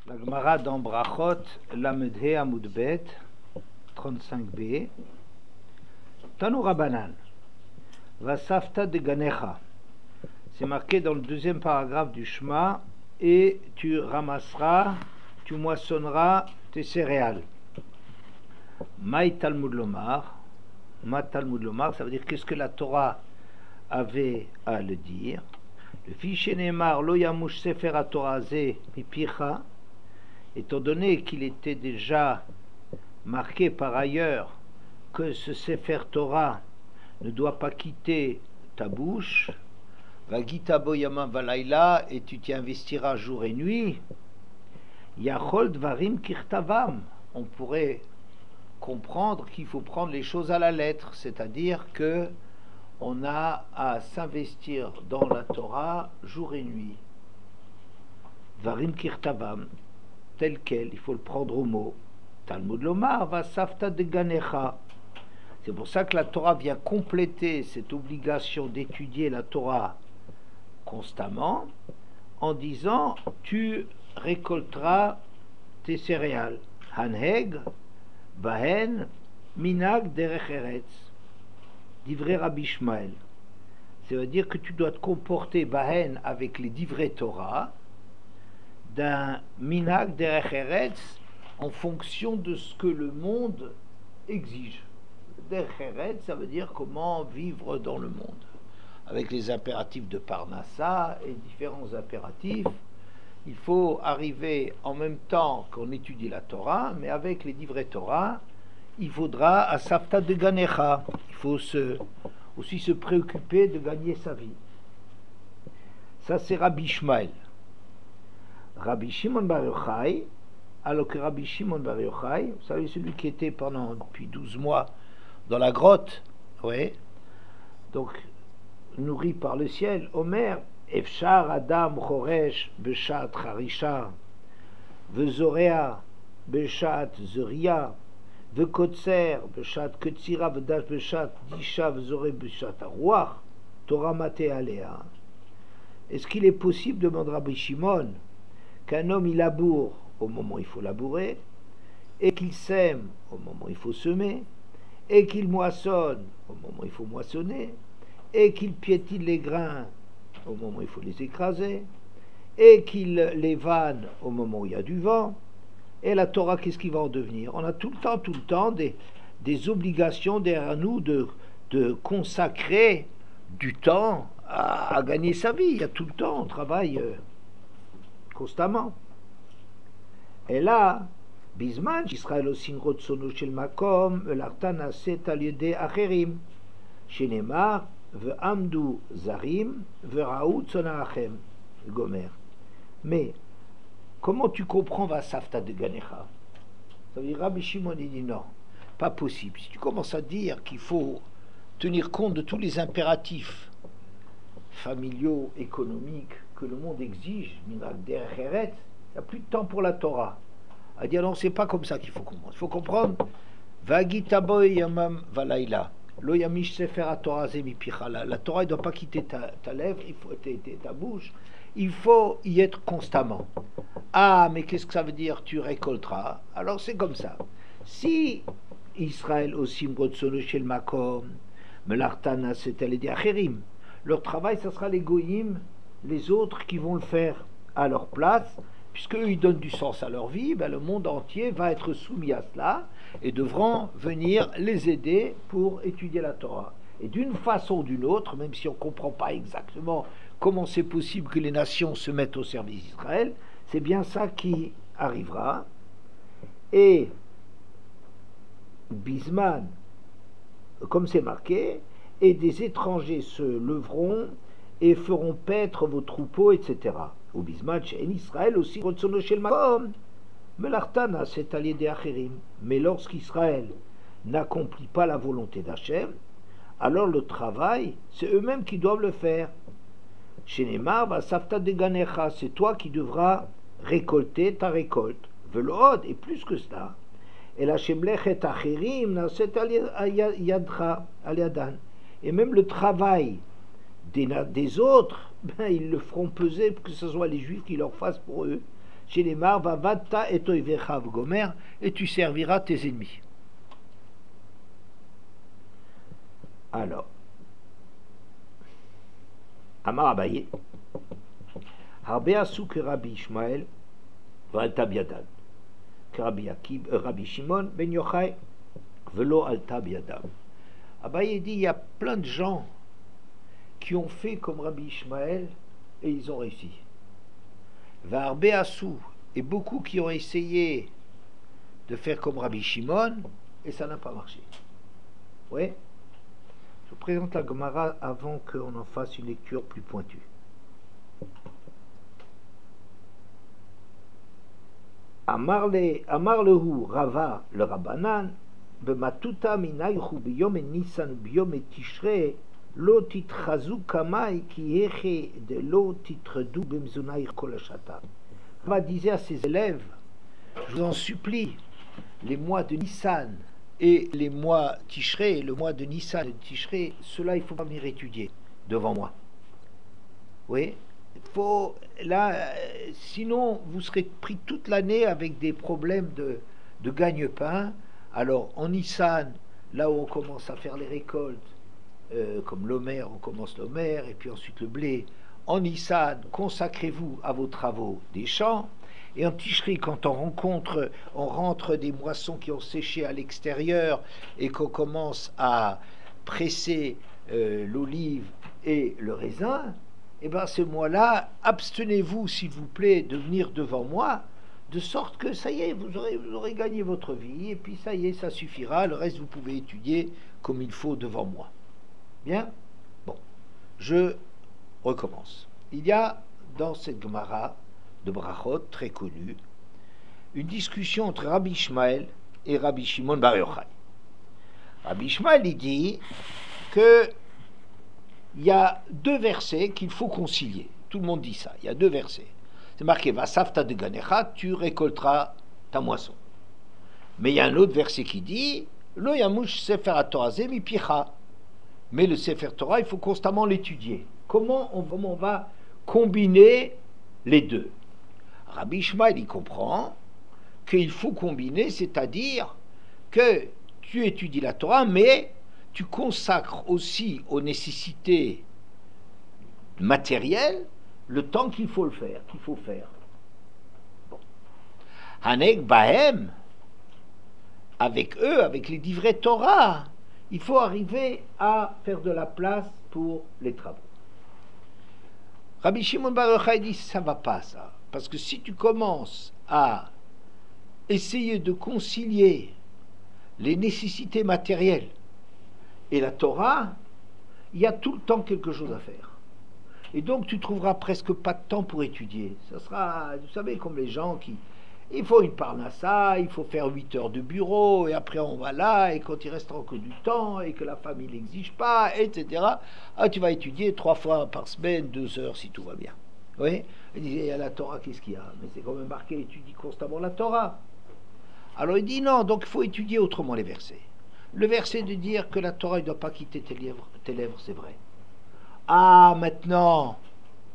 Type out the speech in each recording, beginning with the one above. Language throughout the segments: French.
La Gemara dans Brachot, Lamed He Amud Bet, 35b. Tanu Rabbanan, Vasafta de Ganecha. C'est marqué dans le deuxième paragraphe du Shema, et tu ramasseras, tu moissonneras tes céréales. Maï Talmud Lomar, Ma Talmud Lomar, ça veut dire qu'est-ce que la Torah avait à le dire. Le fichier Neymar, Lo Yamush Sefer HaTorah Ze Mipicha, étant donné qu'il était déjà marqué par ailleurs que ce Sefer Torah ne doit pas quitter ta bouche, Vagita Boyama Valaila, et tu t'y investiras jour et nuit, Yachol Dvarim Kirtavam, on pourrait comprendre qu'il faut prendre les choses à la lettre, c'est-à-dire que on a à s'investir dans la Torah jour et nuit. Dvarim Kirtavam, tel quel, il faut le prendre au mot. Talmud Lomar va safta de ganecha. C'est pour ça que la Torah vient compléter cette obligation d'étudier la Torah constamment en disant tu récolteras tes céréales. Hanheg, Bahen, Minag derech eretz. Divrei Rabbi Ishmael. Ça veut dire que tu dois te comporter Bahen avec les divrei Torah d'un minag derech eretz en fonction de ce que le monde exige. Derech eretz, ça veut dire comment vivre dans le monde, avec les impératifs de Parnassa et différents impératifs. Il faut arriver en même temps qu'on étudie la Torah, mais avec les divrei Torah, il faudra à Safta de Ganecha. Il faut aussi se préoccuper de gagner sa vie. Ça, c'est Rabbi Ishmael. Rabbi Shimon Bar Yochai, alors que Rabbi Shimon Bar Yochai, vous savez, celui qui était depuis 12 mois dans la grotte, oui, donc nourri par le ciel, Omer, Efshar Adam Choresh Beshat Harisha, Vezorea Beshat Zoria, Vekotser Beshat Ketzira, Vedash Beshat Disha, Vezore Beshat Aruach, Torah Mate Alea. Est-ce qu'il est possible, demande Rabbi Shimon, qu'un homme il laboure au moment où il faut labourer, et qu'il sème au moment où il faut semer, et qu'il moissonne au moment où il faut moissonner, et qu'il piétine les grains au moment où il faut les écraser, et qu'il les vanne au moment où il y a du vent. Et la Torah, qu'est-ce qui va en devenir? On a tout le temps des obligations derrière nous de consacrer du temps à gagner sa vie. Il y a tout le temps, on travaille constamment. Et là, Bisman, Israël aussi rotsono shel makom, l'artan aset al yede acherim, shenemar, ve'amdu zarim, ve'raou tzonachem, Gomer. Mais, comment tu comprends Vasafta de Ganecha? Ça veut dire, Rabbi Shimon dit non, pas possible. Si tu commences à dire qu'il faut tenir compte de tous les impératifs familiaux, économiques, que le monde exige, il n'y a plus de temps pour la Torah. À dire non, c'est pas comme ça qu'il faut comprendre. Il faut comprendre Vagitaboy Yamam Valaila. Lo Yamish Sefer HaTorah Ze Mipicha. La Torah ne doit pas quitter ta lèvre, il faut ta bouche. Il faut y être constamment. Ah, mais qu'est-ce que ça veut dire? Tu récolteras. Alors c'est comme ça. Si Israël aussi Mrotsono Shel Makom, Melartana Setel et Acherim, leur travail, ça sera les goyim, les autres qui vont le faire à leur place, puisque eux, ils donnent du sens à leur vie, ben, le monde entier va être soumis à cela et devront venir les aider pour étudier la Torah. Et d'une façon ou d'une autre, même si on ne comprend pas exactement comment c'est possible que les nations se mettent au service d'Israël, c'est bien ça qui arrivera. Et Bisman, comme c'est marqué, et des étrangers se leveront et feront paître vos troupeaux, etc. Au Bisman, chez Israël aussi, mais lorsqu'Israël n'accomplit pas la volonté d'Hachem, alors le travail, c'est eux-mêmes qui doivent le faire. Chez Neymar, c'est toi qui devras récolter ta récolte. Velod, et plus que cela. Et la Shemlechet Acherim, c'est Yadra, Aliadan. Et même le travail des autres, ben, ils le feront peser pour que ce soit les Juifs qui leur fassent pour eux. Chez les Mar, Vavata et Toivecha Gomer, et tu serviras tes ennemis. Alors, Amar Abaye, Harbe Asu que Rabbi Ishmael, Valta Biadan, que Rabbi Shimon Ben Yochai, Velo Alta Biadam. Abaye dit, il y a plein de gens qui ont fait comme Rabbi Ishmael et ils ont réussi. Varbe Asu, et beaucoup qui ont essayé de faire comme Rabbi Shimon et ça n'a pas marché. Oui. Je vous présente la Gemara avant qu'on en fasse une lecture plus pointue. Amar lehu Rava le Rabbanan b'matuta minaychu biyom et Nisan biyom et Tishrei lo titchazu kamai ki heche de lo titredu b'mzunayich kol hashata. Rava disait à ses élèves, je vous en supplie, les mois de Nissan et les mois Tishrei, le mois de Nissan et de Tishrei, cela il faut pas venir étudier devant moi. Oui, faut là, sinon vous serez pris toute l'année avec des problèmes de gagne-pain. Alors en Nissan, là où on commence à faire les récoltes, comme l'Omer, on commence l'Omer et puis ensuite le blé. En Nissan, consacrez-vous à vos travaux des champs. Et en Tishrei, quand on rentre des moissons qui ont séché à l'extérieur et qu'on commence à presser l'olive et le raisin, et bien ce mois-là, abstenez-vous, s'il vous plaît, de venir devant moi, de sorte que ça y est, vous aurez gagné votre vie, et puis ça y est, ça suffira, le reste vous pouvez étudier comme il faut devant moi. Bien ? Bon, je recommence. Il y a dans cette Gemara de Brachot, très connue, une discussion entre Rabbi Ishmael et Rabbi Shimon Bar Yochai. Rabbi Ishmael, il dit que il y a deux versets qu'il faut concilier. Tout le monde dit ça. Il y a deux versets. C'est marqué Vasafta de Ganecha, tu récolteras ta moisson. Mais il y a un autre verset qui dit Lo yamush sefer haTorah ze mipicha. Mais le sefer Torah, il faut constamment l'étudier. Comment on va combiner les deux? Rabbi Ishmael, il comprend qu'il faut combiner, c'est-à-dire que tu étudies la Torah, mais tu consacres aussi aux nécessités matérielles le temps qu'il faut le faire, qu'il faut faire. Bon. Hanek Bahem, avec eux, avec les divrei Torah, il faut arriver à faire de la place pour les travaux. Rabbi Shimon Bar Yochai dit ça va pas ça, parce que si tu commences à essayer de concilier les nécessités matérielles et la Torah, il y a tout le temps quelque chose à faire. Et donc tu trouveras presque pas de temps pour étudier. Ça sera, vous savez, comme les gens qui... Il faut une parnassa, il faut faire 8 heures de bureau, et après on va là, et quand il restera que du temps, et que la famille n'exige pas, etc., tu vas étudier 3 fois par semaine, 2 heures, si tout va bien. Oui. Il disait, il y a la Torah, qu'est-ce qu'il y a? Mais c'est quand même marqué, étudie constamment la Torah. Alors il dit non, donc il faut étudier autrement les versets. Le verset de dire que la Torah ne doit pas quitter tes lèvres, c'est vrai. Ah, maintenant,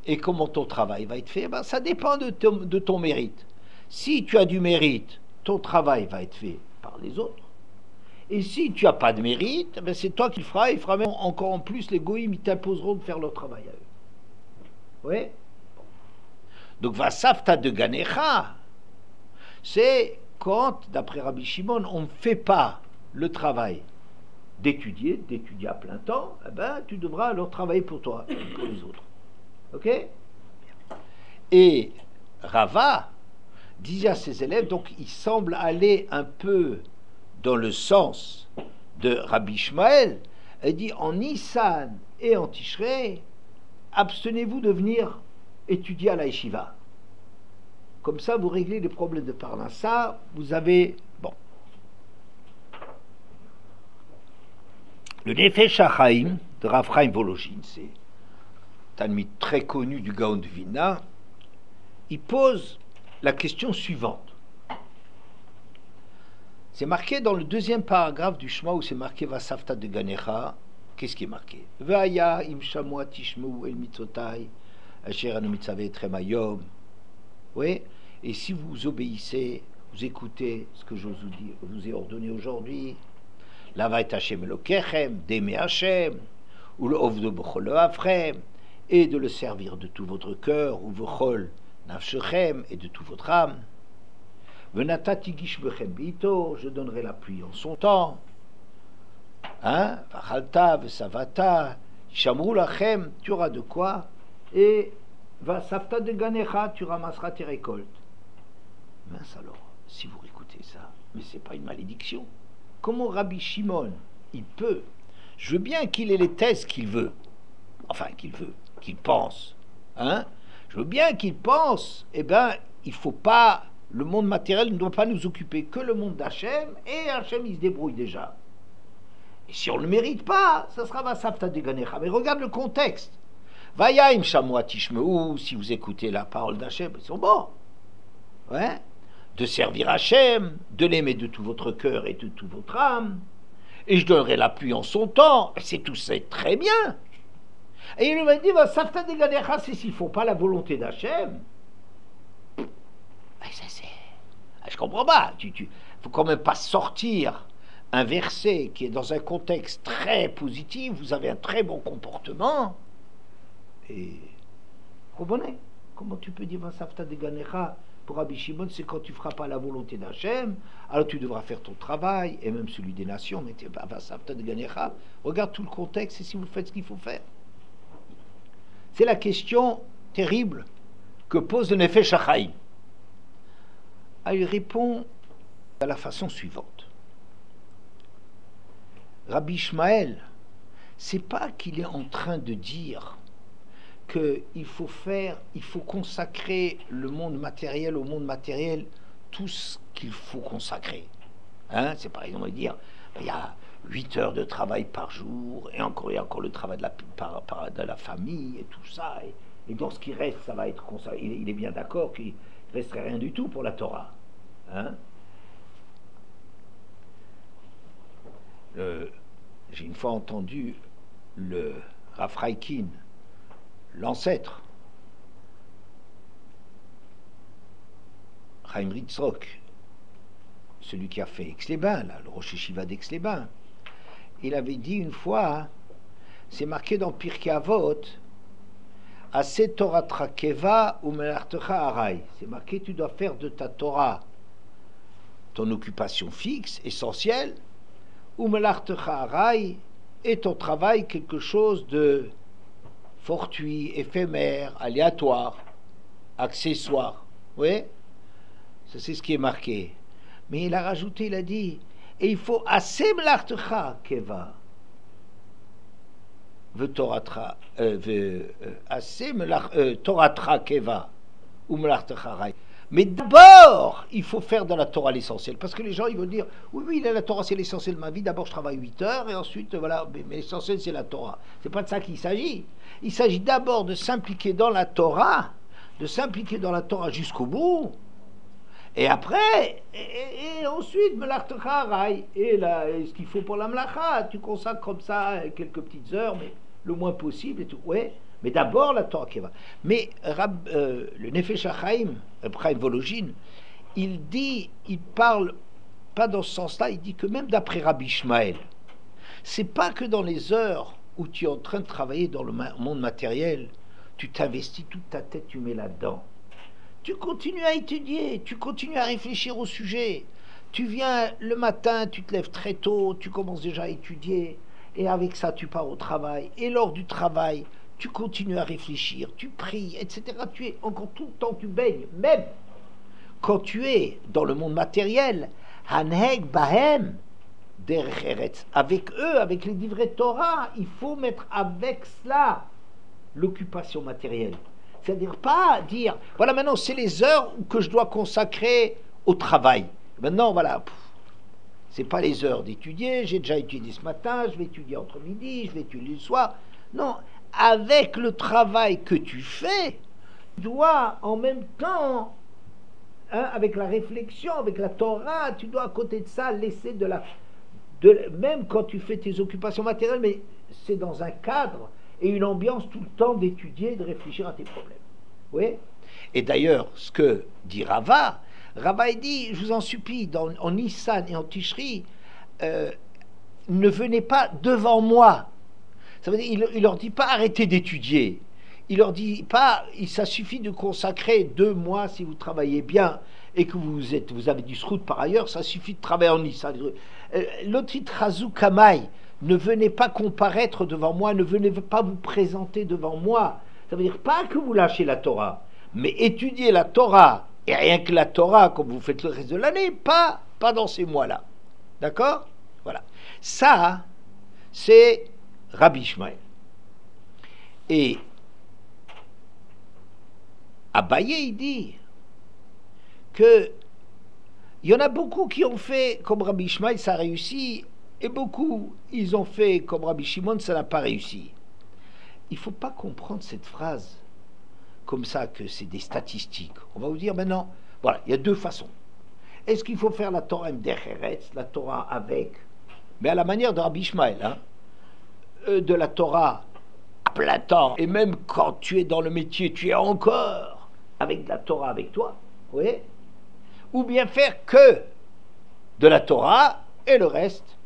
et comment ton travail va être fait? Ben, ça dépend de ton mérite. Si tu as du mérite, ton travail va être fait par les autres. Et si tu n'as pas de mérite, ben c'est toi qui le feras. Il fera même encore en plus, les goïms, ils t'imposeront de faire leur travail à eux. Oui. Donc, Vasafta de Ganecha, c'est quand, d'après Rabbi Shimon, on ne fait pas le travail d'étudier à plein temps, eh ben, tu devras alors travailler pour toi, pour les autres. Ok? Et Rava disait à ses élèves, donc il semble aller un peu dans le sens de Rabbi Ishmael, elle dit en Nissan et en Tishrei, abstenez-vous de venir étudier à la yeshiva. Comme ça, vous réglez les problèmes de parnassa, vous avez... Bon. Le Nefesh HaChaim de Rav Chaim Volojin, c'est un ami très connu du Gaon de Vilna, il pose la question suivante. C'est marqué dans le deuxième paragraphe du Shema où c'est marqué Vasafta de Ganecha. Qu'est-ce qui est marqué? Ve'aya im shamua tishmeu el mitzotai asher anu mitzavet trem hayom. Oui, Et si vous obéissez, vous écoutez ce que je vous ai ordonné aujourd'hui, Lavat Hashem Elokechem, d'aimer Hashem, ou le Ovdo B'chol Afrem, et de le servir de tout votre cœur, ou V'chol Nafshechem, et de toute votre âme. Venatati Gishbechem Bito, je donnerai la pluie en son temps. Hein? Vachalta, Vesavata, Shamru Lachem, tu auras de quoi, et Vasafta de Ganecha, tu ramasseras tes récoltes. Mince alors, si vous écoutez ça, mais c'est pas une malédiction. Comment Rabbi Shimon, il peut, je veux bien qu'il ait les thèses qu'il veut, enfin qu'il pense, hein? Je veux bien qu'il pense, eh bien, il faut pas, le monde matériel ne doit pas nous occuper, que le monde d'Hachem, et Hachem il se débrouille déjà. Et si on ne le mérite pas, ça sera Vasafta de Ganecha. Mais regarde le contexte. Vayaim Shamoa Tishmeou, si vous écoutez la parole d'Hachem, ils sont bons. Ouais? De servir Hachem, de l'aimer de tout votre cœur et de toute votre âme, et je donnerai la pluie en son temps, c'est tout ça très bien. Et il m'a dit, Vasafta de Ganecha, c'est s'ils ne font pas la volonté d'Hachem. Ça c'est... Je comprends pas, faut quand même pas sortir un verset qui est dans un contexte très positif, vous avez un très bon comportement, et comprenez, comment tu peux dire Vasafta de Ganecha pour Rabbi Shimon, c'est quand tu ne feras pas la volonté d'Hachem, alors tu devras faire ton travail, et même celui des nations, mais tu Vasafta de Ganecha, regarde tout le contexte, et si vous faites ce qu'il faut faire. C'est la question terrible que pose le Nefesh HaChaim. Il répond de la façon suivante. Rabbi Ishmael, c'est pas qu'il est en train de dire qu'il faut consacrer le monde matériel au monde matériel tout ce qu'il faut consacrer. Hein? C'est par exemple dire, il y a 8 heures de travail par jour, et encore le travail de la famille, et tout ça, et dans ce qui reste, ça va être consacré. Il est bien d'accord qu'il ne resterait rien du tout pour la Torah. Hein? J'ai une fois entendu le Rav Raikin, l'ancêtre, Chaim Ritzrok, celui qui a fait Aix-les-Bains, le Rosh Yeshiva d'Aix-les-Bains, il avait dit une fois, c'est marqué dans Pirkei Avot, Aseh Toratra Keva umelartecha Arai. C'est marqué, tu dois faire de ta Torah ton occupation fixe, essentielle, umelartecha Arai, et ton travail quelque chose de fortuit, éphémère, aléatoire, accessoire. Oui, ça c'est ce qui est marqué. Mais il a rajouté, il a dit, et il faut assez melartecha keva, toratra keva ou melartecha rai. Mais d'abord, il faut faire de la Torah l'essentiel. Parce que les gens, ils vont dire, oui, la Torah, c'est l'essentiel de ma vie. D'abord, je travaille 8 heures, et ensuite, voilà, mais l'essentiel, c'est la Torah. C'est pas de ça qu'il s'agit. Il s'agit d'abord de s'impliquer dans la Torah, jusqu'au bout. Et après, et ensuite, melartecha rai. Et ce qu'il faut pour la melacha, tu consacres comme ça quelques petites heures, mais le moins possible, et tout. Ouais. Mais d'abord la Torah qui va. Mais le Nefesh HaChaim, Chaim Volojin, il parle pas dans ce sens-là, il dit que même d'après Rabbi Ishmael, c'est pas que dans les heures où tu es en train de travailler dans le monde matériel, tu t'investis toute ta tête, tu mets là-dedans. Tu continues à étudier, tu continues à réfléchir au sujet. Tu viens le matin, tu te lèves très tôt, tu commences déjà à étudier, et avec ça tu pars au travail. Et lors du travail, tu continues à réfléchir, tu pries, etc. Tu es encore tout le temps, tu baignes. Même quand tu es dans le monde matériel, Haneg Bahem, Derech Eretz, avec eux, avec les livrets Torah, il faut mettre avec cela l'occupation matérielle. C'est-à-dire pas dire, voilà, maintenant c'est les heures que je dois consacrer au travail. Maintenant, voilà, c'est pas les heures d'étudier, j'ai déjà étudié ce matin, je vais étudier entre midi, je vais étudier le soir. Non, avec le travail que tu fais, tu dois en même temps, avec la réflexion, avec la Torah, tu dois à côté de ça laisser même quand tu fais tes occupations matérielles, mais c'est dans un cadre et une ambiance tout le temps d'étudier et de réfléchir à tes problèmes. Oui. Et d'ailleurs, ce que dit Rava, il dit, je vous en supplie, en Nissan et en Tishri, ne venez pas devant moi. Ça veut dire, il leur dit pas arrêtez d'étudier. Il leur dit pas, ça suffit de consacrer 2 mois si vous travaillez bien et que vous avez du srout par ailleurs, ça suffit de travailler en Nissan. L'autre Razou Kamai, ne venez pas comparaître devant moi, ne venez pas vous présenter devant moi. Ça veut dire pas que vous lâchez la Torah, mais étudiez la Torah, et rien que la Torah, comme vous faites le reste de l'année, pas dans ces mois-là. D'accord? Voilà. Ça, c'est Rabbi Ishmael. Et Abaye, il dit que il y en a beaucoup qui ont fait comme Rabbi Ishmael, ça a réussi, et beaucoup, ils ont fait comme Rabbi Shimon, ça n'a pas réussi. Il ne faut pas comprendre cette phrase comme ça, que c'est des statistiques. On va vous dire maintenant, voilà, il y a 2 façons. Est-ce qu'il faut faire la Torah Mdecheretz, la Torah avec, mais à la manière de Rabbi Ishmael, hein, de la Torah à plein temps, et même quand tu es dans le métier, tu es encore avec de la Torah avec toi, vous voyez? Ou bien faire que de la Torah, et le reste,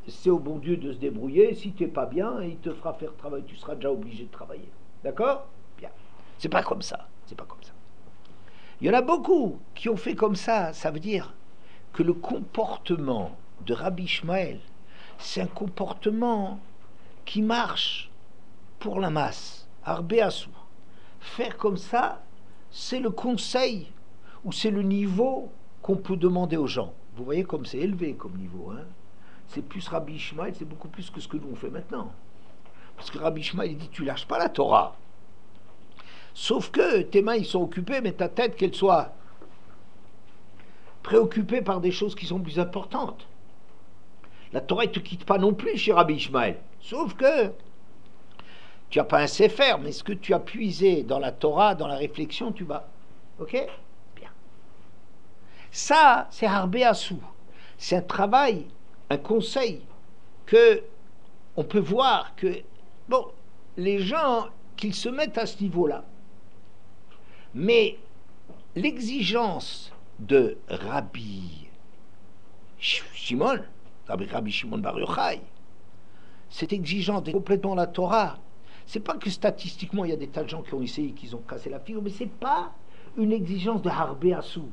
c'est au bon Dieu de se débrouiller. Si tu n'es pas bien, il te fera faire travailler, tu seras déjà obligé de travailler. D'accord? Bien. C'est pas comme ça. C'est pas comme ça. Il y en a beaucoup qui ont fait comme ça. Ça veut dire que le comportement de Rabbi Ishmael, c'est un comportement qui marche pour la masse. Arbéassou. Faire comme ça, c'est le conseil ou c'est le niveau qu'on peut demander aux gens. Vous voyez comme c'est élevé comme niveau, hein? C'est plus Rabbi Ishmael, c'est beaucoup plus que ce que nous on fait maintenant. Parce que Rabbi Ishmael, il dit, tu lâches pas la Torah. Sauf que tes mains, ils sont occupées, mais ta tête, qu'elle soit préoccupée par des choses qui sont plus importantes. La Torah, elle ne te quitte pas non plus chez Rabbi Ishmael. Sauf que tu n'as pas un sefer, mais ce que tu as puisé dans la Torah, dans la réflexion, tu vas. Ok? Bien. Ça, c'est Harbé Assou. C'est un travail, un conseil que on peut voir que, bon, les gens, qu'ils se mettent à ce niveau-là. Mais l'exigence de Rabbi Shimon, Rabbi Shimon Bar Yochai, cette exigence de complètement la Torah, c'est pas que statistiquement il y a des tas de gens qui ont essayé, qui ont cassé la figure, mais c'est pas une exigence de Harbé Assou.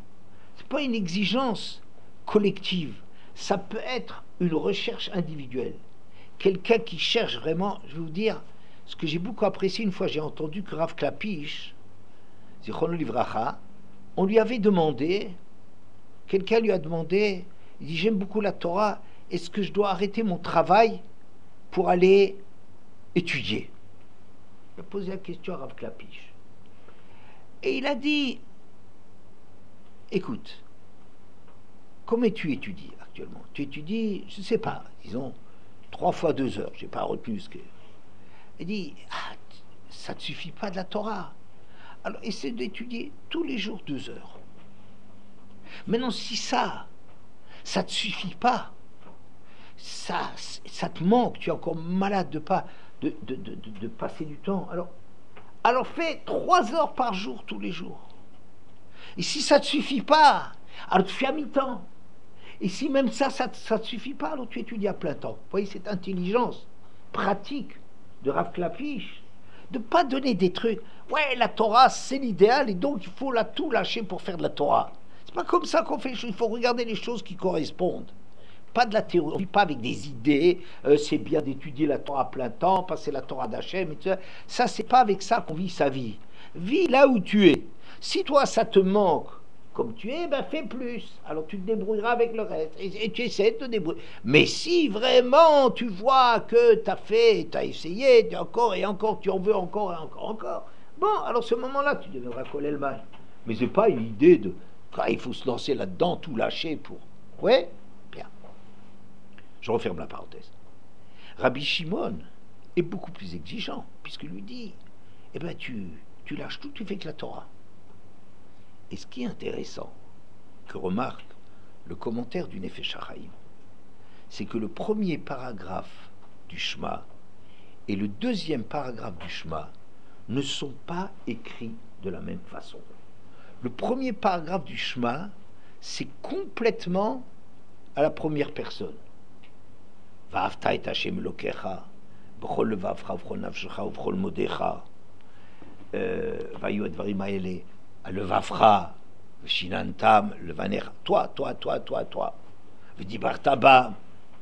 C'est pas une exigence collective. Ça peut être une recherche individuelle. Quelqu'un qui cherche vraiment, je vais vous dire, ce que j'ai beaucoup apprécié, une fois j'ai entendu que Rav Klapish, Zichrono Livracha, on lui avait demandé, quelqu'un lui a demandé, il dit, j'aime beaucoup la Torah, est-ce que je dois arrêter mon travail pour aller étudier? Il a posé la question à Rav Klapish. Et il a dit, écoute, comment tu étudies actuellement? Tu étudies, je ne sais pas, disons, 3 fois 2 heures, je n'ai pas retenu ce que... Il dit, ça ne te suffit pas de la Torah. Alors essaie d'étudier tous les jours 2 heures. Maintenant, si ça ne te suffit pas, ça te manque, tu es encore malade de passer du temps, alors fais 3 heures par jour tous les jours. Et si ça ne te suffit pas, alors tu fais à mi-temps. Et si même ça ne te suffit pas, alors tu étudies à plein temps. Vous voyez cette intelligence pratique de Rav Klapish, de ne pas donner des trucs. Ouais, la Torah, c'est l'idéal, et donc il faut tout lâcher pour faire de la Torah. C'est pas comme ça qu'on fait les choses. Il faut regarder les choses qui correspondent. Pas de la théorie, pas avec des idées. C'est bien d'étudier la Torah à plein temps, passer la Torah d'Hachem, etc. Ça, c'est pas avec ça qu'on vit sa vie. Vis là où tu es. Si toi, ça te manque, comme tu es, ben fais plus. Alors tu te débrouilleras avec le reste. Et tu essaies de te débrouiller. Mais si vraiment tu vois que tu as essayé, encore et encore, tu en veux encore et encore, bon, alors ce moment-là, tu deviendras coller le mal. Mais c'est pas une idée de quand il faut se lancer là-dedans, tout lâcher pour. Ouais? Bien. Je referme la parenthèse. Rabbi Shimon est beaucoup plus exigeant, puisqu'il lui dit, eh ben tu lâches tout, tu fais que la Torah. Et ce qui est intéressant, que remarque le commentaire du Nefesh HaChaim, c'est que le premier paragraphe du Shema et le deuxième paragraphe du Shema ne sont pas écrits de la même façon. Le premier paragraphe du Shema, c'est complètement à la première personne. Va'afta et Hashem Elokecha, b'chol levavcha u'b'chol nafshecha u'b'chol modecha, va'yu advarim ha'ele, levavcha, v'shinantam, levanecha, toi, v'dibarta ba,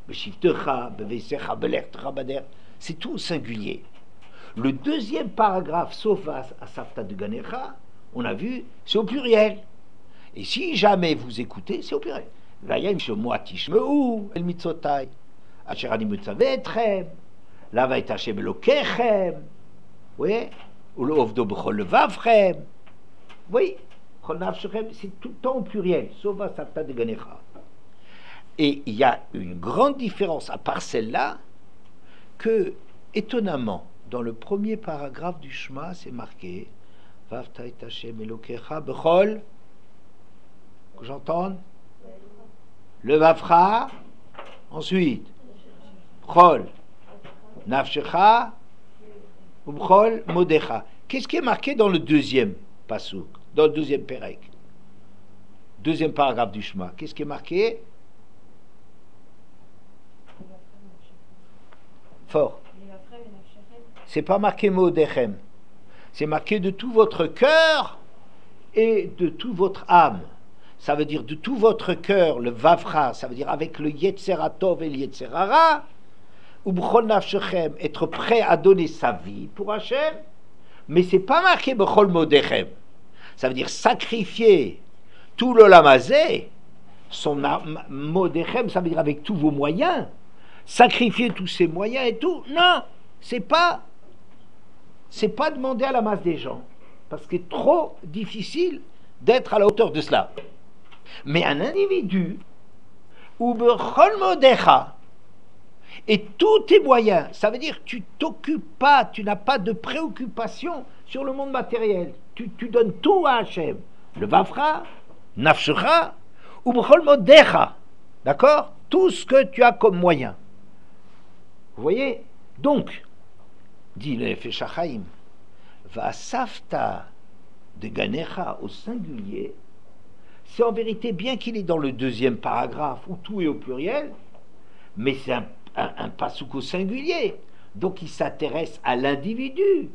v'shivtecha, b'veisecha, b'lechtecha bader, c'est tout au singulier. Le deuxième paragraphe, sauf à Safta de Ganecha, on a vu, c'est au pluriel. Et si jamais vous écoutez, c'est au pluriel. Vayem shemua tishmeu el mitzotai, asher ani mitzaveh etchem, la vayit Hashem Elokechem, oui, ou le ovdo b'chol levavchem, oui, b'chol nafshechem, c'est tout le temps au pluriel, sauf à Safta de Ganecha. Et il y a une grande différence, à part celle-là, que, étonnamment, dans le premier paragraphe du Shema, c'est marqué Va'afta et Hashem Elokecha b'chol, que j'entende, le Vavcha, ensuite b'chol nafshecha ou b'chol modecha. Qu'est-ce qui est marqué dans le deuxième pasouk, dans le deuxième perek, deuxième paragraphe du Shema? Qu'est-ce qui est marqué? Fort. C'est pas marqué modechem, c'est marqué de tout votre cœur et de toute votre âme. Ça veut dire de tout votre cœur, le vavra, ça veut dire avec le yetzeratov et le yetzerara, ou b'chol nafshechem, être prêt à donner sa vie pour Hachem, mais c'est pas marqué b'chol modechem. Ça veut dire sacrifier tout le lamazé, son modechem, ça veut dire avec tous vos moyens, sacrifier tous ses moyens et tout. Non, c'est pas demander à la masse des gens, parce que c'est trop difficile d'être à la hauteur de cela. Mais un individu, ou b'chol modecha, et tous tes moyens, ça veut dire que tu t'occupes pas, tu n'as pas de préoccupation sur le monde matériel, tu donnes tout à Hachem, le vavra, nafshecha, ou b'chol modecha, d'accord, tout ce que tu as comme moyen. Vous voyez? Donc, dit le Nefesh HaChaim, Va'asafta de Ganecha au singulier, c'est en vérité, bien qu'il est dans le deuxième paragraphe où tout est au pluriel, mais c'est un pasouk au singulier, donc il s'intéresse à l'individu.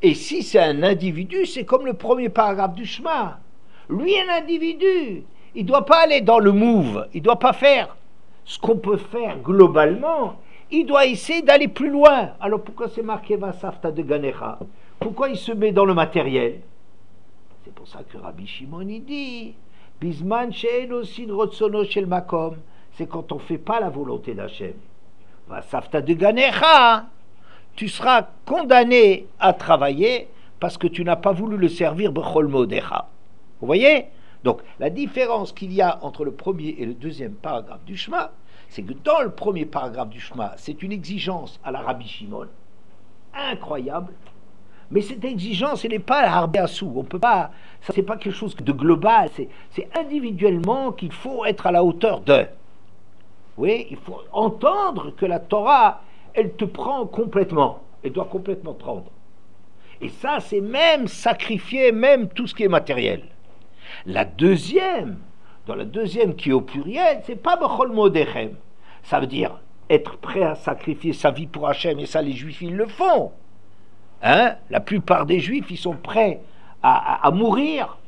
Et si c'est un individu, c'est comme le premier paragraphe du Shema. Lui, un individu, il ne doit pas aller dans le move, il ne doit pas faire ce qu'on peut faire globalement. Il doit essayer d'aller plus loin. Alors pourquoi c'est marqué Va'asafta de Ganecha? Pourquoi il se met dans le matériel? C'est pour ça que Rabbi Shimon il dit Bisman she'eno sin rotzono shel makom, c'est quand on ne fait pas la volonté d'Hachem. Va'asafta de Ganecha, tu seras condamné à travailler parce que tu n'as pas voulu le servir b'chol modecha. Vous voyez? Donc la différence qu'il y a entre le premier et le deuxième paragraphe du Shema, c'est que dans le premier paragraphe du Shema, c'est une exigence à la Rabbi Shimon, incroyable, mais cette exigence, elle n'est pas à la Harbe Assou. On peut pas, ça c'est pas quelque chose de global, c'est individuellement qu'il faut être à la hauteur de. Oui, il faut entendre que la Torah, elle te prend complètement, elle doit complètement prendre. Et ça, c'est même sacrifier même tout ce qui est matériel. La deuxième, dans la deuxième qui est au pluriel, c'est pas b'chol modechem. Ça veut dire être prêt à sacrifier sa vie pour Hachem, et ça les Juifs ils le font. Hein? La plupart des Juifs ils sont prêts à mourir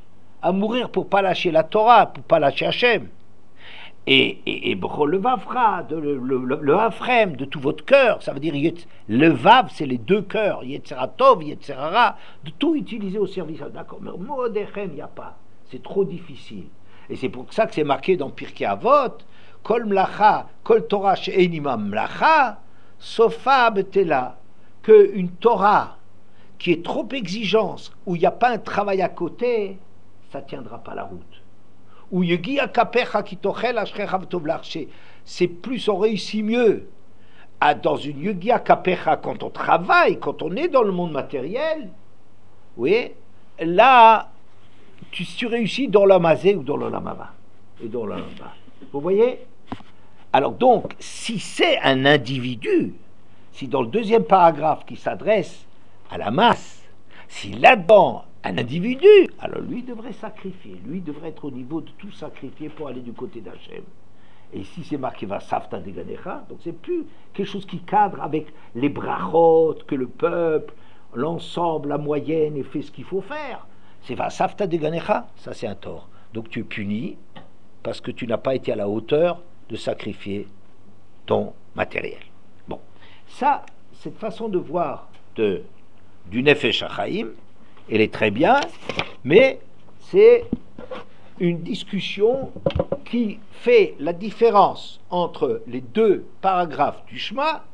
pour pas lâcher la Torah, pour pas lâcher Hachem. Et b'chol le vavra, le hafrem, de tout votre cœur, ça veut dire le vav, c'est les deux cœurs, yetzeratov, yetzerara, de tout utiliser au service. D'accord, mais modechem, il n'y a pas. C'est trop difficile. Et c'est pour ça que c'est marqué dans Pirkei Avot, Kol mlacha, Kol Torah she'enima mlacha, sofa betela, qu'une Torah qui est trop exigeante, où il n'y a pas un travail à côté, ça ne tiendra pas la route. Ou Yegia Kapecha Kitochel Ashrecha V'tovlach, c'est plus, on réussit mieux dans une Yegia Kapecha quand on travaille, quand on est dans le monde matériel, oui, là, tu réussis dans l'amazé ou dans le lamava et dans le lamba. Vous voyez? Alors donc, si c'est un individu, si dans le deuxième paragraphe qui s'adresse à la masse, si là-dedans un individu, alors lui devrait sacrifier, lui devrait être au niveau de tout sacrifier pour aller du côté d'Hachem. Et ici c'est marqué Vasafta de Ganecha, donc c'est plus quelque chose qui cadre avec les brachot, que le peuple, l'ensemble, la moyenne, et fait ce qu'il faut faire. C'est Vasafta de Ganecha, ça c'est un tort. Donc tu es puni parce que tu n'as pas été à la hauteur de sacrifier ton matériel. Bon, ça, cette façon de voir du Nefesh HaChaim, elle est très bien, mais c'est une discussion qui fait la différence entre les deux paragraphes du Shema.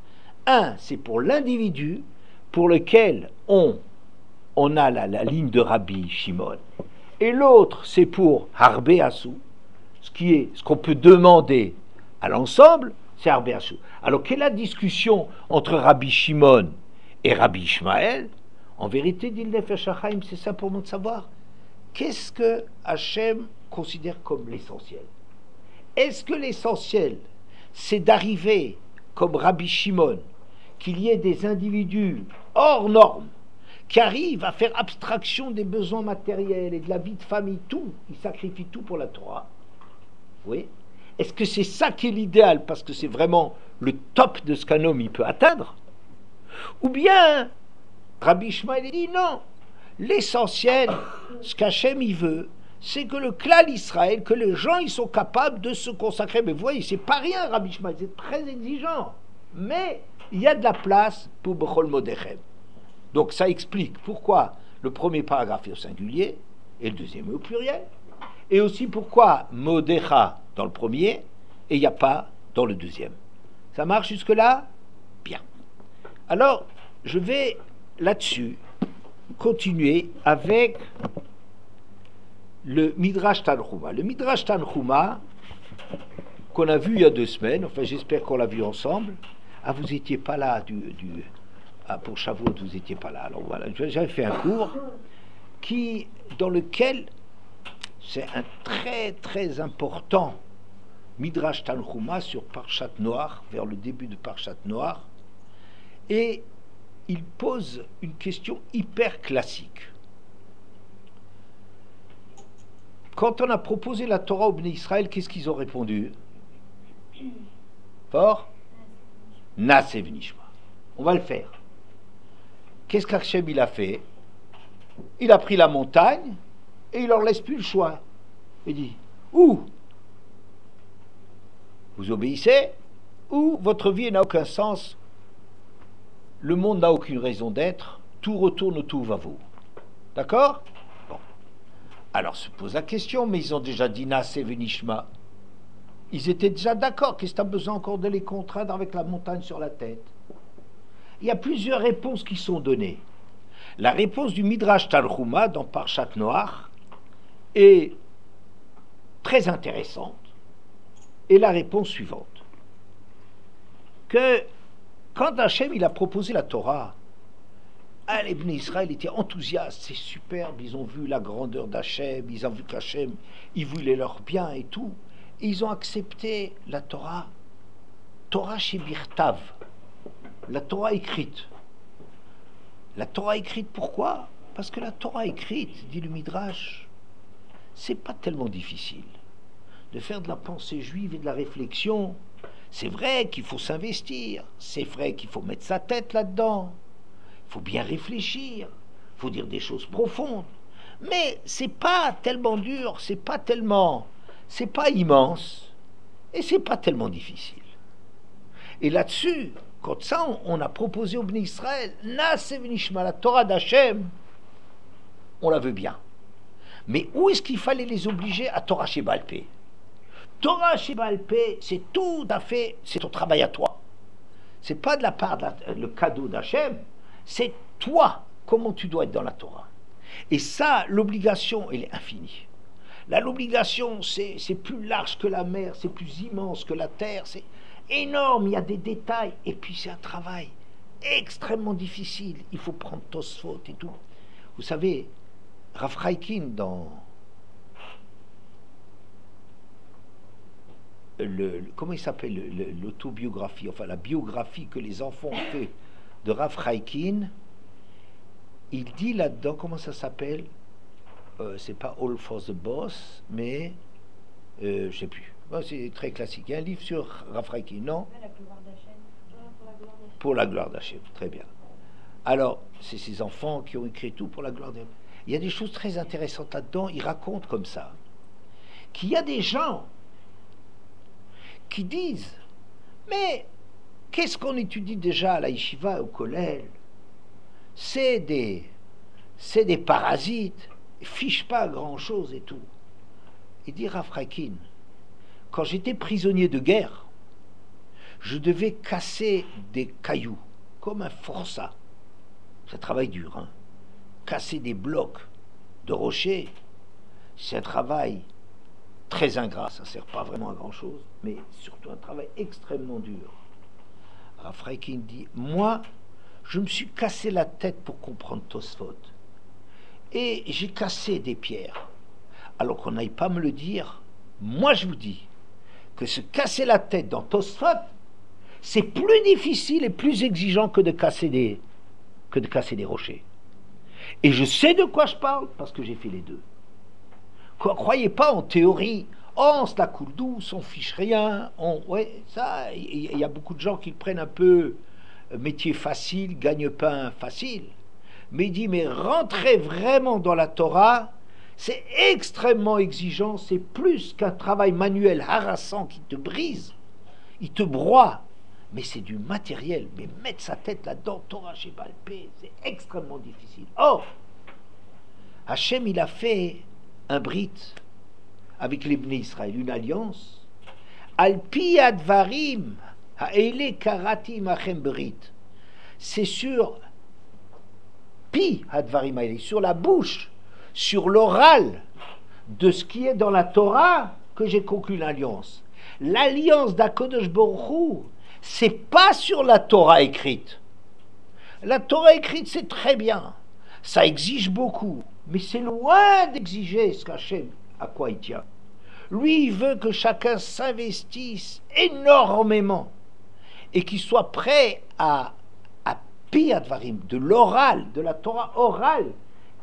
Un, c'est pour l'individu, pour lequel on a la ligne de Rabbi Shimon, et l'autre, c'est pour Harbe Asou, ce qu'on peut demander à l'ensemble, c'est Harbe Asou. Alors, quelle est la discussion entre Rabbi Shimon et Rabbi Ishmael? En vérité, dit le Nefesh HaChaim, c'est simplement de savoir qu'est-ce que Hachem considère comme l'essentiel. Est-ce que l'essentiel, c'est d'arriver, comme Rabbi Shimon, qu'il y ait des individus hors normes, qui arrivent à faire abstraction des besoins matériels et de la vie de famille, tout, ils sacrifient tout pour la Torah. Oui. Est-ce que c'est ça qui est l'idéal, parce que c'est vraiment le top de ce qu'un homme il peut atteindre? Ou bien Rabbi Ishmael dit non, l'essentiel, ce qu'Hachem il veut, c'est que le clan Israël, que les gens ils sont capables de se consacrer. Mais vous voyez, c'est pas rien Rabbi Ishmael, c'est très exigeant. Mais il y a de la place pour Bechol Modechem. Donc ça explique pourquoi le premier paragraphe est au singulier et le deuxième est au pluriel. Et aussi pourquoi Modecha dans le premier et il n'y a pas dans le deuxième. Ça marche jusque-là? Bien. Alors, je vais là-dessus continuer avec le Midrash Tanchuma. Le Midrash Tanchuma qu'on a vu il y a 2 semaines, enfin j'espère qu'on l'a vu ensemble. Ah, vous n'étiez pas là pour Shavuot, vous n'étiez pas là. Alors voilà, j'avais fait un cours dans lequel c'est un très très important Midrash Tanchuma sur Parshat Noach, vers le début de Parshat Noach, et il pose une question hyper classique. Quand on a proposé la Torah au Bnei Israël, qu'est-ce qu'ils ont répondu? Fort? Naaseh v'nishma. On va le faire. Qu'est-ce qu'Hachem il a fait? Il a pris la montagne et il leur laisse plus le choix. Il dit, ou vous obéissez, ou votre vie n'a aucun sens, le monde n'a aucune raison d'être, tout retourne au tout va vous. D'accord? Bon. Alors se pose la question, mais ils ont déjà dit Naaseh v'nishma. Ils étaient déjà d'accord. Qu'est-ce que tu as besoin encore de les contraindre avec la montagne sur la tête? Il y a plusieurs réponses qui sont données. La réponse du Midrash Tanchuma dans Parshat Noach est très intéressante. Et la réponse suivante. Que quand Hachem il a proposé la Torah, les Bnei Israël étaient enthousiastes, c'est superbe, ils ont vu la grandeur d'Hachem, ils ont vu qu'Hachem, il voulait leur bien et tout. Et ils ont accepté la Torah, Torah Shebirtav, la Torah écrite. La Torah écrite, pourquoi? Parce que la Torah écrite, dit le Midrash, c'est pas tellement difficile de faire de la pensée juive et de la réflexion. C'est vrai qu'il faut s'investir, c'est vrai qu'il faut mettre sa tête là-dedans, il faut bien réfléchir, il faut dire des choses profondes, mais c'est pas tellement dur, c'est pas immense, et c'est pas tellement difficile. Et là-dessus, quand ça, on a proposé au Bnei Israël, Naaseh v'nishma, la Torah d'Hachem, on la veut bien. Mais où est-ce qu'il fallait les obliger à Torah Sheba'al Peh? Torah Sheba'al Peh, c'est tout à fait, c'est ton travail à toi. C'est pas de la part le cadeau d'Hachem, c'est toi, comment tu dois être dans la Torah. Et ça, l'obligation, elle est infinie. Là, l'obligation, c'est plus large que la mer, c'est plus immense que la terre, c'est énorme, il y a des détails, et puis c'est un travail extrêmement difficile. Il faut prendre Tosfot et tout. Vous savez, Rav Chaikin, dans comment il s'appelle, l'autobiographie, enfin la biographie que les enfants ont fait de Rav Chaikin, il dit là-dedans, comment ça s'appelle, c'est pas All for the Boss, mais je sais plus. Bon, c'est très classique. Il y a un livre sur Rafraiki, non? La gloire d'Hachem. Pour la gloire d'Hachem, très bien. Alors, c'est ces enfants qui ont écrit tout pour la gloire d'Hachem. Il y a des choses très intéressantes là-dedans. Il raconte comme ça qu'il y a des gens qui disent, mais qu'est-ce qu'on étudie déjà à la yeshiva, au kollel? C'est des parasites, ils fichent pas grand-chose et tout. Il dit Rafrakin, quand j'étais prisonnier de guerre, je devais casser des cailloux, comme un forçat. C'est un travail dur, hein. Casser des blocs de rochers, c'est un travail très ingrat, ça ne sert pas vraiment à grand-chose, mais surtout un travail extrêmement dur. Rafrakin dit, moi, je me suis cassé la tête pour comprendre Tosfot. Et j'ai cassé des pierres. Alors qu'on n'aille pas me le dire, moi je vous dis que se casser la tête dans Tosfot, c'est plus difficile et plus exigeant que de casser des rochers. Et je sais de quoi je parle parce que j'ai fait les deux. Croyez pas en théorie, oh, on se la coule douce, on fiche rien. Ouais, ça, il y a beaucoup de gens qui le prennent un peu métier facile, gagne-pain facile. Mais il dit, mais rentrer vraiment dans la Torah, c'est extrêmement exigeant, c'est plus qu'un travail manuel harassant qui te brise, il te broie. Mais c'est du matériel. Mais mettre sa tête là-dedans, Torah chez Balpé, c'est extrêmement difficile. Or, Hachem, il a fait un brit avec les Bnei Israël, une alliance. Alpi advarim ha'ele karatim achem brit. C'est sur pi advarim ha'ele, sur la bouche, sur l'oral de ce qui est dans la Torah que j'ai conclu l'alliance. L'alliance d'Akadosh Baruch Hu, c'est pas sur la Torah écrite. La Torah écrite, c'est très bien. Ça exige beaucoup. Mais c'est loin d'exiger ce qu'Hachem, à quoi il tient. Lui, il veut que chacun s'investisse énormément et qu'il soit prêt à Piyadvarim, de l'oral, de la Torah orale,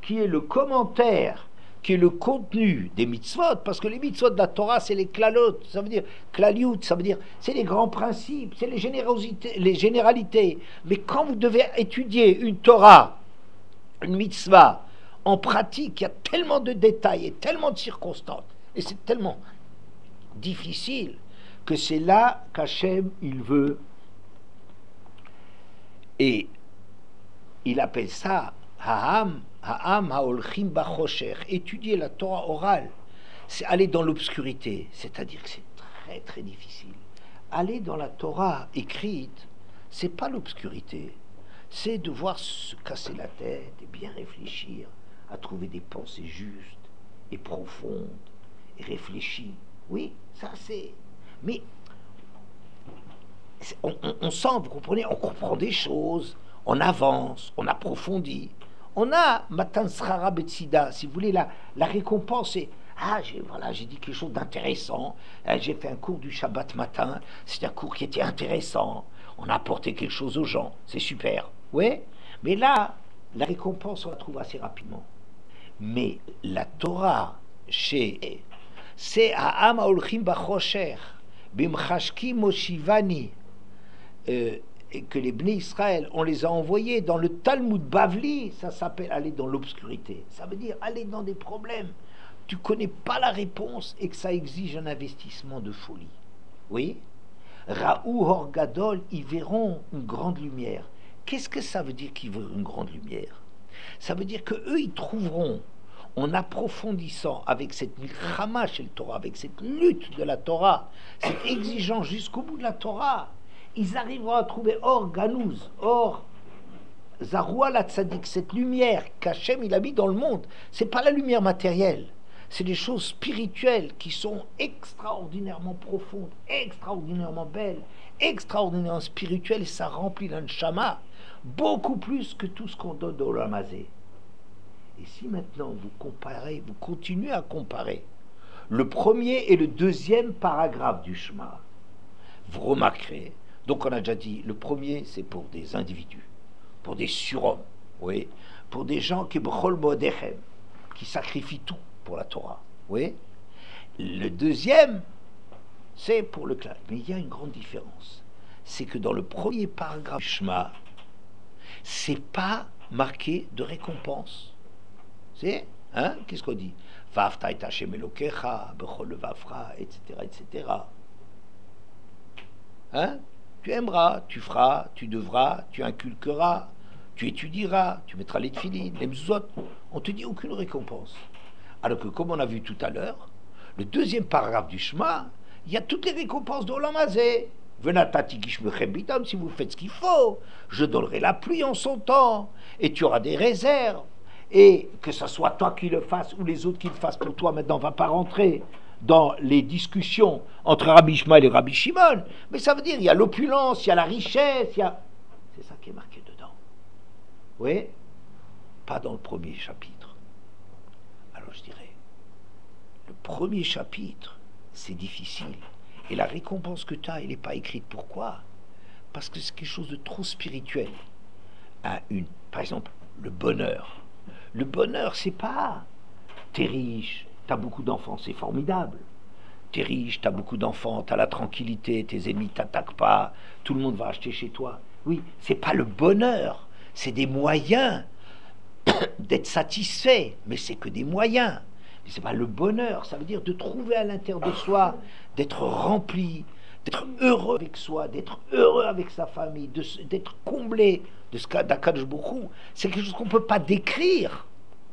qui est le commentaire, qui est le contenu des mitzvot, parce que les mitzvot de la Torah, c'est les klalot, ça veut dire klaliut, ça veut dire c'est les grands principes, c'est les généralités. Mais quand vous devez étudier une Torah, une mitzvah, en pratique, il y a tellement de détails et tellement de circonstances, et c'est tellement difficile que c'est là qu'Hachem, il veut. Et il appelle ça Ha'am ha'olchim bachosher. Étudier la Torah orale, c'est aller dans l'obscurité, c'est-à-dire que c'est très très difficile. Aller dans la Torah écrite, c'est pas l'obscurité, c'est devoir se casser la tête et bien réfléchir à trouver des pensées justes et profondes et réfléchies. Oui, ça c'est. Mais on sent, vous comprenez, on comprend des choses, on avance, on approfondit. On a Matan Srara Betsida, si vous voulez, la récompense. C'est j'ai dit quelque chose d'intéressant. J'ai fait un cours du Shabbat matin. C'est un cours qui était intéressant. On a apporté quelque chose aux gens. C'est super. Oui, mais là, la récompense, on la trouve assez rapidement. Mais la Torah, c'est Ha'am ha'olchim bachosher, bimchashki moshivani, et que les Bnei Israël, on les a envoyés dans le Talmud Bavli, ça s'appelle aller dans l'obscurité. Ça veut dire aller dans des problèmes. Tu connais pas la réponse et que ça exige un investissement de folie. Oui. Raou Hor Gadol, ils verront une grande lumière. Qu'est-ce que ça veut dire qu'ils verront une grande lumière? Ça veut dire que eux, ils trouveront, en approfondissant avec cette milchama chez le Torah, avec cette lutte de la Torah, cette exigence jusqu'au bout de la Torah, ils arriveront à trouver Or Ganouz, Or Zaroua la Tzadik, cette lumière qu'Hachem il a mis dans le monde. C'est pas la lumière matérielle, c'est des choses spirituelles qui sont extraordinairement profondes, extraordinairement belles, extraordinairement spirituelles, et ça remplit l'anshama beaucoup plus que tout ce qu'on donne dans l'amazé. Et si maintenant vous comparez, vous continuez à comparer le premier et le deuxième paragraphe du Shema, vous remarquerez. Donc on a déjà dit, le premier c'est pour des individus, pour des surhommes, oui, pour des gens qui qui sacrifie tout pour la Torah. Oui. Le deuxième, c'est pour le clan. Mais il y a une grande différence. C'est que dans le premier paragraphe du Shema, c'est pas marqué de récompense. C'est, hein, qu'est-ce qu'on dit? Vavta et Hashem Elokecha, Bechol Vafra, etc., etc. Hein? Tu aimeras, tu feras, tu devras, tu inculqueras, tu étudieras, tu mettras les tefilines, les mezuzot. On te dit aucune récompense. Alors que, comme on a vu tout à l'heure, le deuxième paragraphe du Shema, il y a toutes les récompenses d'Olam Hazé. Venatati gishmechem bidam, si vous faites ce qu'il faut, je donnerai la pluie en son temps, et tu auras des réserves. Et que ce soit toi qui le fasses ou les autres qui le fassent pour toi, maintenant on ne va pas rentrer dans les discussions entre Rabbi Ishmael et Rabbi Shimon, mais ça veut dire il y a l'opulence, il y a la richesse, il y a... C'est ça qui est marqué dedans. Oui, pas dans le premier chapitre. Alors je dirais, le premier chapitre, c'est difficile. Et la récompense que tu as, elle n'est pas écrite. Pourquoi? Parce que c'est quelque chose de trop spirituel. Par exemple, le bonheur. Le bonheur, c'est pas t'es riche, t'as beaucoup d'enfants, c'est formidable. T'es riche, t'as beaucoup d'enfants, t'as la tranquillité, tes ennemis t'attaquent pas, tout le monde va acheter chez toi. Oui, c'est pas le bonheur, c'est des moyens d'être satisfait, mais c'est que des moyens. Mais c'est pas le bonheur, ça veut dire de trouver à l'intérieur de soi, d'être rempli, d'être heureux avec soi, d'être heureux avec sa famille, d'être comblé de ce d'Akadosh Baruch Hu. C'est quelque chose qu'on ne peut pas décrire.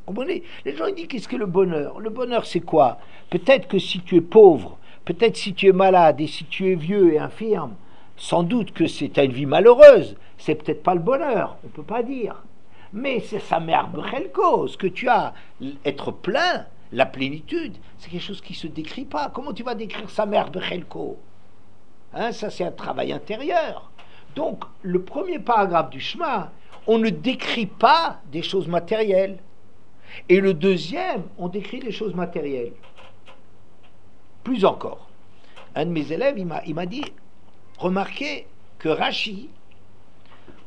Comprenez? Les gens ils disent qu'est-ce que le bonheur? Le bonheur c'est quoi? Peut-être que si tu es pauvre, peut-être si tu es malade et si tu es vieux et infirme, sans doute que c'est une vie malheureuse. C'est peut-être pas le bonheur, on ne peut pas dire. Mais c'est sa mère Bechelko, ce que tu as, être plein, la plénitude, c'est quelque chose qui ne se décrit pas. Comment tu vas décrire sa mère Bechelko? Hein, ça c'est un travail intérieur. Donc le premier paragraphe du Shema, on ne décrit pas des choses matérielles. Et le deuxième, on décrit les choses matérielles. Plus encore. Un de mes élèves, il m'a dit, remarquez que Rashi,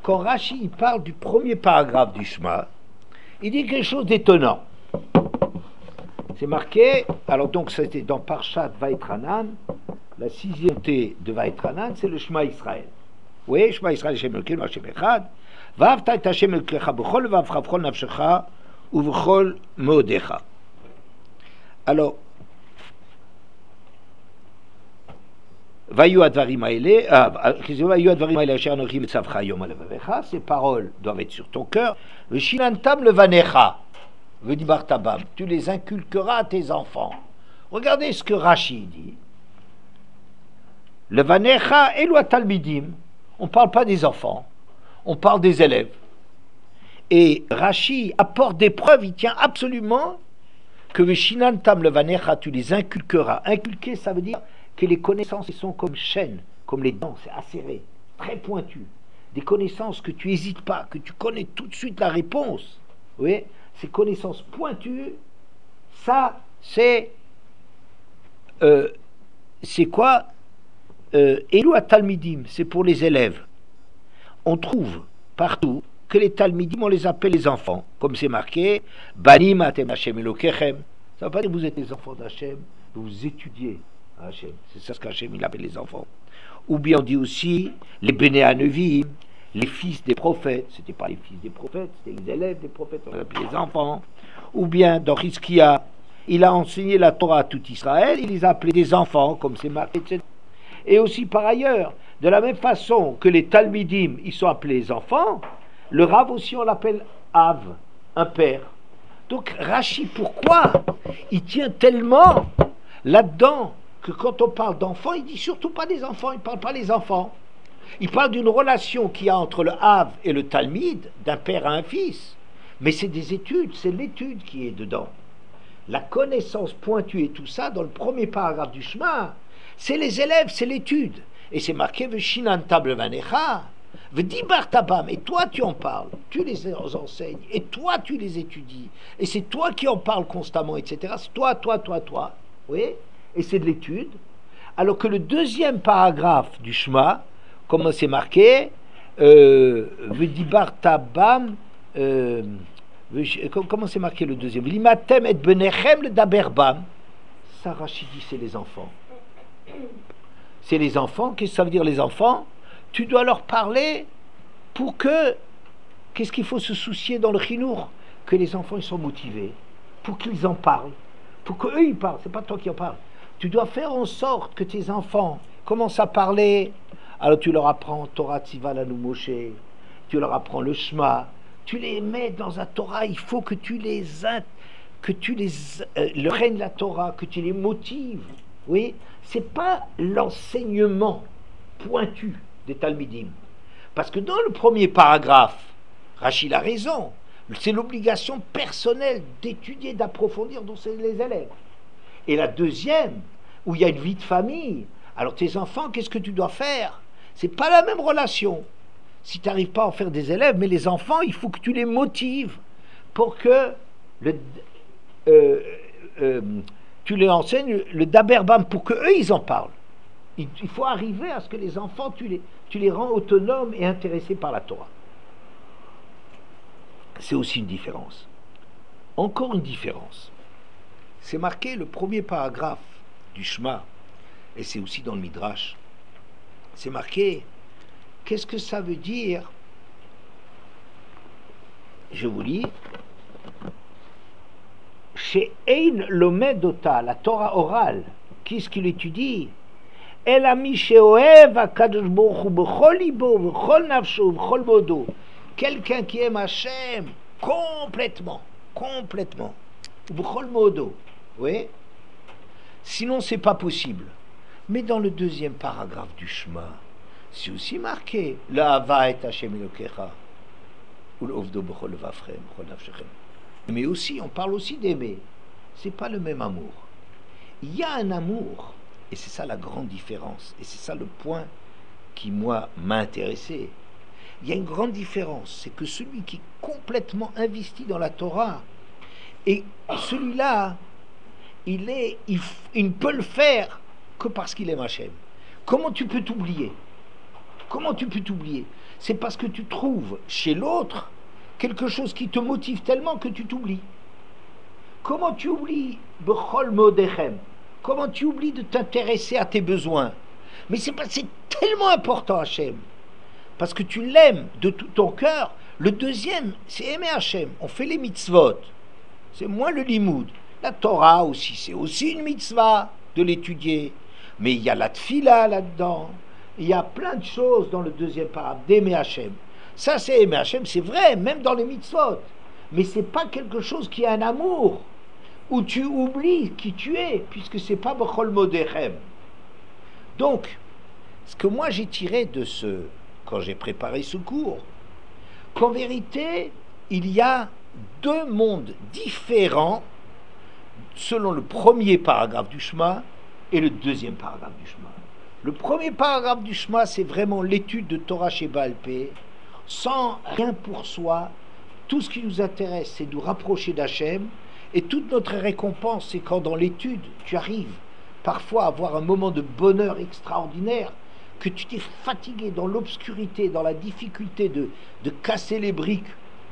quand Rashi il parle du premier paragraphe du Shema, il dit quelque chose d'étonnant. C'est marqué, alors donc c'était dans Parshat Vaïtranan, la 6e thé de Vaïtranan, c'est le Shema Israël. Oui, Shema Israël, Hashem Elokeinu, Hashem Echad, Va'avta et Hashem Elokecha b'chol v'avcha b'chol nafshecha uv'chol meodecha. Alors, Vayu advarim haele, Vayu advarim haele asher anochi mitzavcha yom alevavecha, ces paroles doivent être sur ton cœur. V'shinantam levanecha, v'dibar tabam, tu les inculqueras à tes enfants. Regardez ce que Rashi dit. Levanecha elu talmidim, on ne parle pas des enfants, on parle des élèves. Et Rashi apporte des preuves, il tient absolument que Veshinantam levanecha, tu les inculqueras. Inculquer, ça veut dire que les connaissances sont comme chaînes, comme les dents, c'est acéré, très pointu. Des connaissances que tu n'hésites pas, que tu connais tout de suite la réponse. Oui, ces connaissances pointues, ça, c'est quoi? Elu talmidim, c'est pour les élèves. On trouve partout que les talmidim, on les appelle les enfants, comme c'est marqué, Banim atem Hashem Elokechem. Ça ne veut pas dire que vous êtes les enfants d'Hachem, vous étudiez Hachem. C'est ça ce qu'Hachem il appelle les enfants. Ou bien on dit aussi les Béné Anevim, les fils des prophètes. C'était pas les fils des prophètes, c'était les élèves des prophètes, on les appelait les enfants. Ou bien dans Hizkia, il a enseigné la Torah à tout Israël, il les a appelés des enfants, comme c'est marqué, etc. Et aussi par ailleurs, de la même façon que les Talmidim, ils sont appelés les enfants, le Rav aussi on l'appelle Av, un père. Donc Rashi, pourquoi il tient tellement là-dedans que quand on parle d'enfants, il dit surtout pas des enfants, il ne parle pas des enfants. Il parle d'une relation qu'il y a entre le Av et le Talmid, d'un père à un fils. Mais c'est des études, c'est l'étude qui est dedans. La connaissance pointue et tout ça, dans le premier paragraphe du Shema, c'est les élèves, c'est l'étude. Et c'est marqué Veshinantam levanecha, v'dibar tabam. Et toi tu en parles, tu les enseignes, et toi tu les étudies. Et c'est toi qui en parles constamment, etc. C'est toi. Oui. Et c'est de l'étude. Alors que le deuxième paragraphe du Shema, comment c'est marqué, v'dibar tabam, Comment c'est marqué le deuxième? Limatem et benechem le daberbam. Ça, Rachid dit, c'est les enfants. C'est les enfants. Qu'est-ce que ça veut dire, les enfants? Tu dois leur parler pour que... Qu'est-ce qu'il faut se soucier dans le chinour? Que les enfants ils sont motivés, pour qu'ils en parlent, pour qu'eux ils parlent, c'est pas toi qui en parles. Tu dois faire en sorte que tes enfants commencent à parler. Alors tu leur apprends Torah Tziva Lanu Moshe, tu leur apprends le Shema, tu les mets dans la Torah, il faut que tu les leur règne la Torah, que tu les motives. Oui, c'est pas l'enseignement pointu des Talmidim. Parce que dans le premier paragraphe, Rachid a raison, c'est l'obligation personnelle d'étudier, d'approfondir dont c'est les élèves. Et la deuxième, où il y a une vie de famille, alors tes enfants, qu'est-ce que tu dois faire? C'est pas la même relation. Si tu n'arrives pas à en faire des élèves, mais les enfants, il faut que tu les motives pour que tu les enseignes le daberbam, pour qu'eux, ils en parlent. Il faut arriver à ce que les enfants, tu les rends autonomes et intéressés par la Torah. C'est aussi une différence. Encore une différence. C'est marqué le premier paragraphe du Shema, et c'est aussi dans le Midrash. C'est marqué, qu'est-ce que ça veut dire? Je vous lis. Chez Ein Lomedota, la Torah orale, qu'est-ce qu'il étudie? El ami sheohev hakadosh baruch hu b'chol libo, b'chol nafsho, b'chol modo. Quelqu'un qui aime Hachem complètement, b'chol modo, oui. Sinon, c'est pas possible. Mais dans le deuxième paragraphe du Shema, c'est aussi marqué L'ahava et Hachem Elokecha, ou l'ovdo b'chol levavchem, b'chol nafshechem. Mais aussi, on parle aussi d'aimer. C'est pas le même amour. Il y a un amour, et c'est ça la grande différence, et c'est ça le point qui, moi, m'a intéressé. Il y a une grande différence, c'est que celui qui est complètement investi dans la Torah, et celui-là, il ne peut le faire que parce qu'il aime Hachem. Comment tu peux t'oublier? Comment tu peux t'oublier? C'est parce que tu trouves chez l'autre quelque chose qui te motive tellement que tu t'oublies. Comment tu oublies Bechol Modechem? Comment tu oublies de t'intéresser à tes besoins? Mais c'est tellement important, Hachem, parce que tu l'aimes de tout ton cœur. Le deuxième, c'est aimer Hachem. On fait les mitzvot, c'est moins le limoud. La Torah aussi, c'est aussi une mitzvah de l'étudier. Mais il y a la tfila là-dedans. Il y a plein de choses dans le deuxième paragraphe d'aimer Hachem. Ça, c'est aimer Hachem, c'est vrai, même dans les mitzvot. Mais c'est pas quelque chose qui a un amour, où tu oublies qui tu es, puisque c'est pas Bechol Modechem. Donc, ce que moi j'ai tiré de quand j'ai préparé ce cours, qu'en vérité, il y a deux mondes différents selon le premier paragraphe du Shema et le deuxième paragraphe du Shema. Le premier paragraphe du Shema, c'est vraiment l'étude de Torah chez Baal Pé, sans rien pour soi. Tout ce qui nous intéresse, c'est de nous rapprocher d'Hachem, et toute notre récompense, c'est quand dans l'étude, tu arrives parfois à avoir un moment de bonheur extraordinaire, que tu t'es fatigué dans l'obscurité, dans la difficulté de casser les briques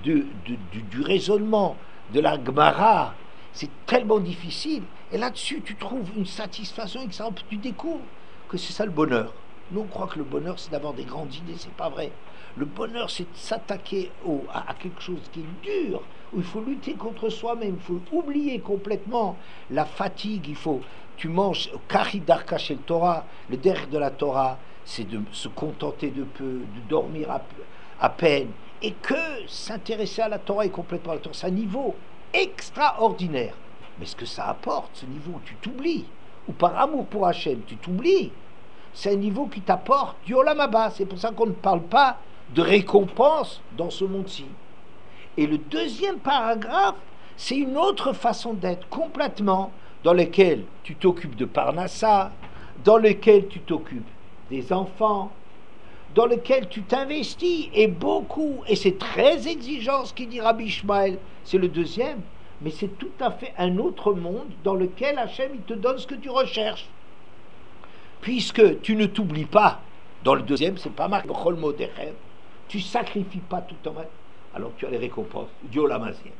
du raisonnement, de la Gemara. C'est tellement difficile, et là-dessus, tu trouves une satisfaction, et tu découvres que c'est ça le bonheur. Nous, on croit que le bonheur, c'est d'avoir des grandes idées, c'est pas vrai. Le bonheur, c'est de s'attaquer à quelque chose qui est dur, où il faut lutter contre soi-même, il faut oublier complètement la fatigue, tu manges, Kari Darka chez le Torah, le derrière de la Torah, c'est de se contenter de peu, de dormir à peine, et que s'intéresser à la Torah est complètement à la Torah, c'est un niveau extraordinaire. Mais ce que ça apporte, ce niveau où tu t'oublies, ou par amour pour Hachem, tu t'oublies, c'est un niveau qui t'apporte du Olam Haba. C'est pour ça qu'on ne parle pas de récompense dans ce monde-ci. Et le deuxième paragraphe, c'est une autre façon d'être complètement, dans laquelle tu t'occupes de Parnassa, dans lequel tu t'occupes des enfants, dans lequel tu t'investis, et beaucoup, et c'est très exigeant ce qu'il dit Rabbi Ishmael, c'est le deuxième, mais c'est tout à fait un autre monde dans lequel Hachem il te donne ce que tu recherches. Puisque tu ne t'oublies pas, dans le deuxième, c'est pas marqué, tu sacrifies pas tout en mal, alors tu as les récompenses du Olam Hazé.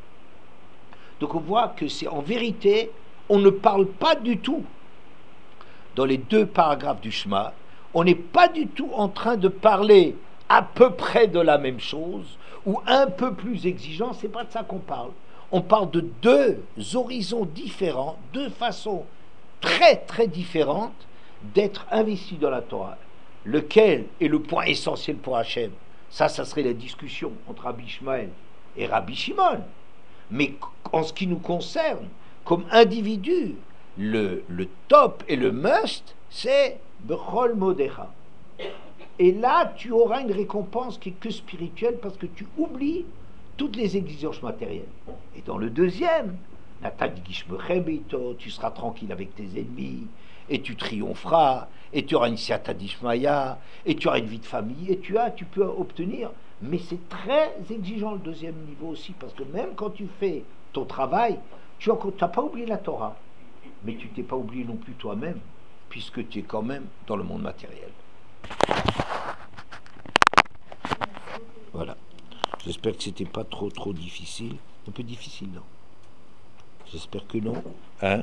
Donc on voit que c'est en vérité, on ne parle pas du tout, dans les 2 paragraphes du Shema, on n'est pas du tout en train de parler à peu près de la même chose, ou un peu plus exigeant, c'est pas de ça qu'on parle. On parle de 2 horizons différents, 2 façons très très différentes d'être investi dans la Torah. Lequel est le point essentiel pour Hachem? Ça serait la discussion entre Rabbi Ishmael et Rabbi Shimon. Mais en ce qui nous concerne, comme individu, le top et le must, c'est Bechol Modecha. Et là, tu auras une récompense qui est que spirituelle parce que tu oublies toutes les exigences matérielles. Et dans le deuxième, tu seras tranquille avec tes ennemis, et tu triompheras, et tu auras une siata d'Ishmaïa, et tu auras une vie de famille, et tu peux obtenir. Mais c'est très exigeant le deuxième niveau aussi, parce que même quand tu fais ton travail, tu n'as pas oublié la Torah, mais tu t'es pas oublié non plus toi-même, puisque tu es quand même dans le monde matériel. Voilà. J'espère que c'était pas trop difficile. Un peu difficile, non? J'espère que non. Hein?